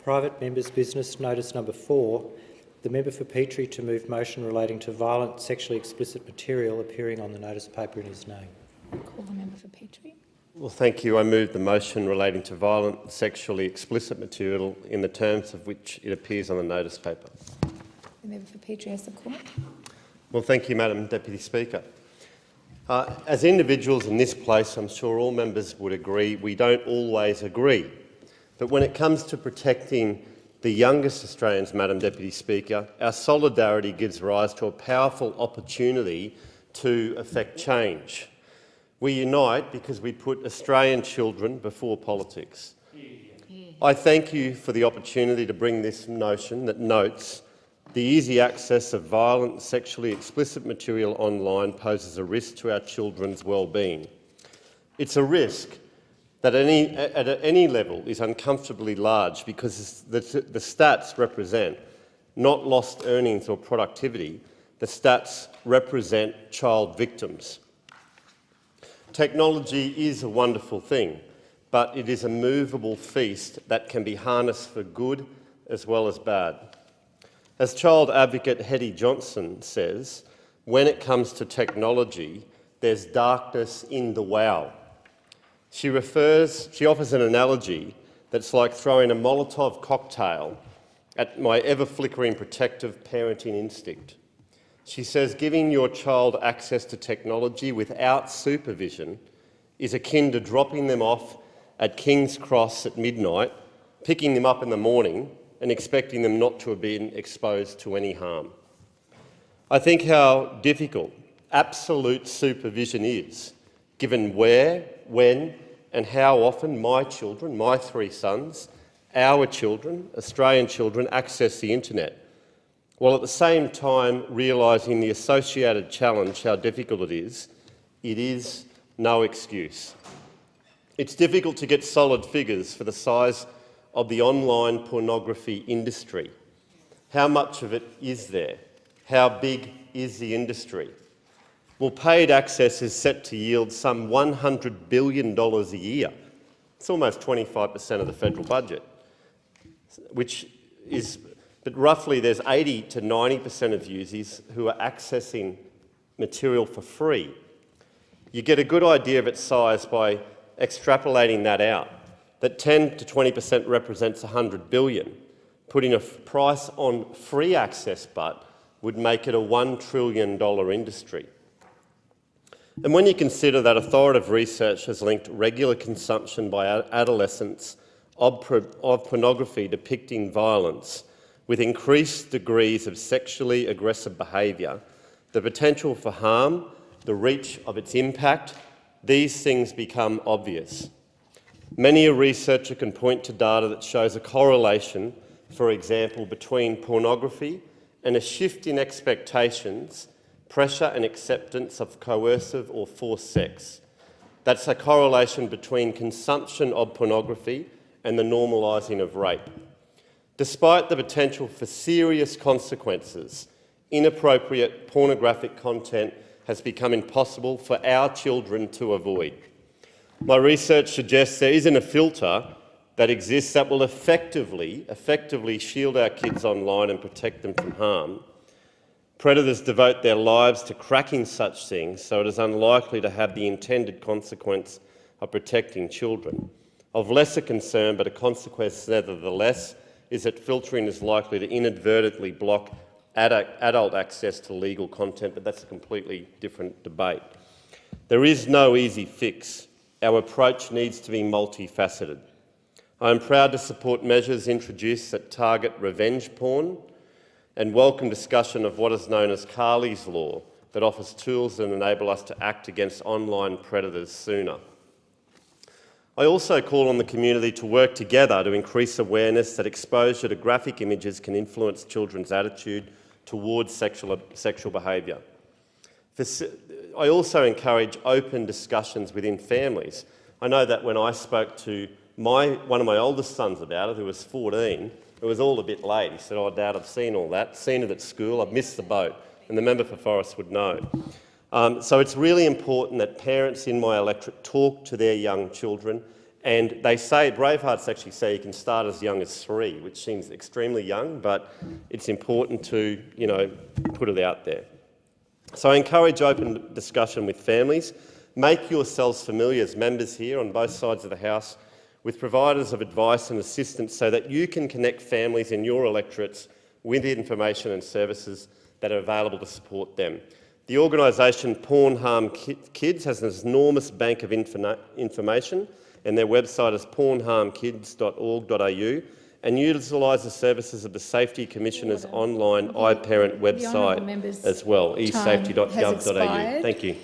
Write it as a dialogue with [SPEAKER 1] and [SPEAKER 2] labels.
[SPEAKER 1] Private Members Business Notice Number 4. The member for Petrie to move motion relating to violent, sexually explicit material appearing on the notice paper in his name.
[SPEAKER 2] Call the member for Petrie.
[SPEAKER 3] Well, thank you. I move the motion relating to violent, sexually explicit material in the terms of which it appears on the notice paper.
[SPEAKER 2] The member for Petrie has the call.
[SPEAKER 3] Well, thank you, Madam Deputy Speaker. As individuals in this place, I'm sure all members would agree, we don't always agree. But when it comes to protecting the youngest Australians, Madam Deputy Speaker, our solidarity gives rise to a powerful opportunity to effect change. We unite because we put Australian children before politics. I thank you for the opportunity to bring this notion that notes the easy access of violent, sexually explicit material online poses a risk to our children's well-being. It's a risk that at any level is uncomfortably large because the stats represent not lost earnings or productivity, the stats represent child victims. Technology is a wonderful thing, but it is a movable feast that can be harnessed for good as well as bad. As child advocate Hetty Johnson says, when it comes to technology, there's darkness in the wow. She offers an analogy that's like throwing a Molotov cocktail at my ever-flickering protective parenting instinct. She says giving your child access to technology without supervision is akin to dropping them off at King's Cross at midnight, picking them up in the morning and expecting them not to have been exposed to any harm. I think how difficult absolute supervision is, given where, when and how often my children, my 3 sons, our children, Australian children, access the internet, while at the same time realising the associated challenge, how difficult it is no excuse. It's difficult to get solid figures for the size of the online pornography industry. How much of it is there? How big is the industry? Well, paid access is set to yield some $100 billion a year. It's almost 25% of the federal budget, but roughly there's 80 to 90% of users who are accessing material for free. You get a good idea of its size by extrapolating that out, that 10 to 20% represents $100 billion. Putting a price on free access but would make it a $1 trillion industry. And when you consider that authoritative research has linked regular consumption by adolescents of pornography depicting violence with increased degrees of sexually aggressive behaviour, the potential for harm, the reach of its impact, these things become obvious. Many a researcher can point to data that shows a correlation, for example, between pornography and a shift in expectations, pressure and acceptance of coercive or forced sex. That's a correlation between consumption of pornography and the normalising of rape. Despite the potential for serious consequences, inappropriate pornographic content has become impossible for our children to avoid. My research suggests there isn't a filter that exists that will effectively shield our kids online and protect them from harm. Predators devote their lives to cracking such things, so it is unlikely to have the intended consequence of protecting children. Of lesser concern, but a consequence nevertheless, is that filtering is likely to inadvertently block adult access to legal content, but that's a completely different debate. There is no easy fix. Our approach needs to be multifaceted. I am proud to support measures introduced that target revenge porn and welcome discussion of what is known as Carly's Law that offers tools that enable us to act against online predators sooner. I also call on the community to work together to increase awareness that exposure to graphic images can influence children's attitude towards sexual behaviour. I also encourage open discussions within families. I know that when I spoke to one of my oldest sons about it, who was 14, it was all a bit late. He said, "Oh, Dad, I've seen all that, seen it at school, I've missed the boat," and the member for Forrest would know. So it's really important that parents in my electorate talk to their young children And they say, Bravehearts actually say you can start as young as 3, which seems extremely young, but it's important to, put it out there. So I encourage open discussion with families. Make yourselves familiar as members here on both sides of the House with providers of advice and assistance so that you can connect families in your electorates with information and services that are available to support them. The organisation Porn Harm Kids has an enormous bank of information, and their website is pornharmkids.org.au, and utilise the services of the Safety Commissioner's online iParent website as well, esafety.gov.au. Thank you.